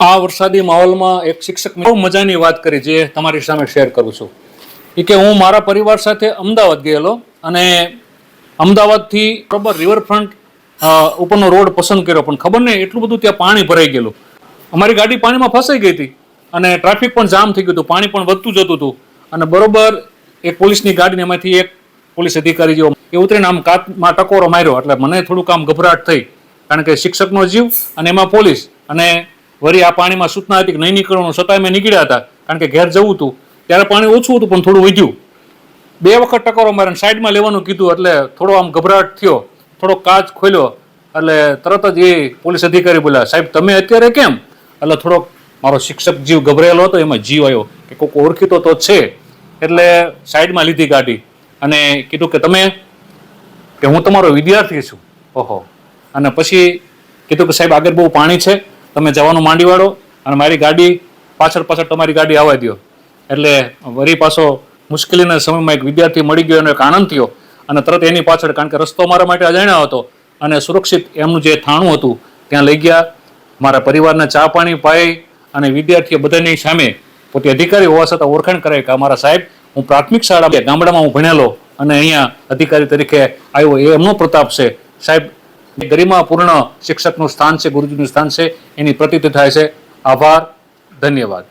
આ વરસાદી માહોલમાં એક શિક્ષક બહુ મજાની વાત કરી જે તમારી સામે શેર કરું છું. એ કે હું મારા પરિવાર સાથે અમદાવાદ ગયેલો અને અમદાવાદથી બરાબર રિવરફ્રન્ટ ઉપરનો રોડ પસંદ કર્યો, પણ ખબર નહીં એટલું બધું ત્યાં પાણી ભરાઈ ગયેલું. અમારી ગાડી પાણીમાં ફસાઈ ગઈ હતી અને ટ્રાફિક પણ જામ થઈ ગયું હતું, પાણી પણ વધતું જતું હતું. અને બરોબર એક પોલીસની ગાડીને એમાંથી એક પોલીસ અધિકારી જેવો એ ઉતરીને આમ કાચમાં ટકોરો માર્યો. એટલે મને થોડુંક આમ ગભરાટ થઈ, કારણ કે શિક્ષકનો જીવ અને એમાં પોલીસ, અને વળી આ પાણીમાં સૂચના હતી કે નહીં નીકળવાનું, છતાંય મેં નીકળ્યા હતા કારણ કે ઘેર જવું હતું. ત્યારે પાણી ઓછું હતું પણ થોડું વધ્યું. 2 વખત ટકોરો મારે સાઈડમાં લેવાનું કીધું, એટલે થોડો આમ ગભરાટ થયો. થોડો કાચ ખોલ્યો એટલે તરત જ એ પોલીસ અધિકારી બોલ્યા, સાહેબ તમે અત્યારે કેમ? એટલે થોડોક મારો શિક્ષક જીવ ગભરાયેલો હતો, એમાં જીવ આવ્યો કે કોઈક ઓળખીતો તો છે. એટલે સાઈડમાં લીધી ગાડી અને કીધું કે તમે, કે હું તમારો વિદ્યાર્થી છું. ઓહો. અને પછી કીધું કે સાહેબ આગળ બહુ પાણી છે, તમે જવાનું માંડી વાળો અને મારી ગાડી પાછળ તમારી ગાડી આવવા દો. એટલે વળી પાછો મુશ્કેલીના સમયમાં એક વિદ્યાર્થી મળી ગયો અને એક આનંદ થયો. અને તરત એની પાછળ, કારણ કે રસ્તો મારા માટે અજાણ્યો હતો અને સુરક્ષિત એમનું જે થાણું હતું ત્યાં લઈ ગયા. મારા પરિવારને ચા પાણી પાઈ અને વિદ્યાર્થીઓ બધાની સામે પોતે અધિકારી હોવા છતાં ઓળખાણ કરાય કે અમારા સાહેબ, હું પ્રાથમિક શાળા ગામડામાં હું ભણેલો અને અહીંયા અધિકારી તરીકે આવ્યો, એ એમનો પ્રતાપ છે. સાહેબ, ગરિમાપૂર્ણ શિક્ષકનું સ્થાન છે, ગુરુજીનું સ્થાન છે, એની પ્રતીતિ થાય છે. આભાર, ધન્યવાદ.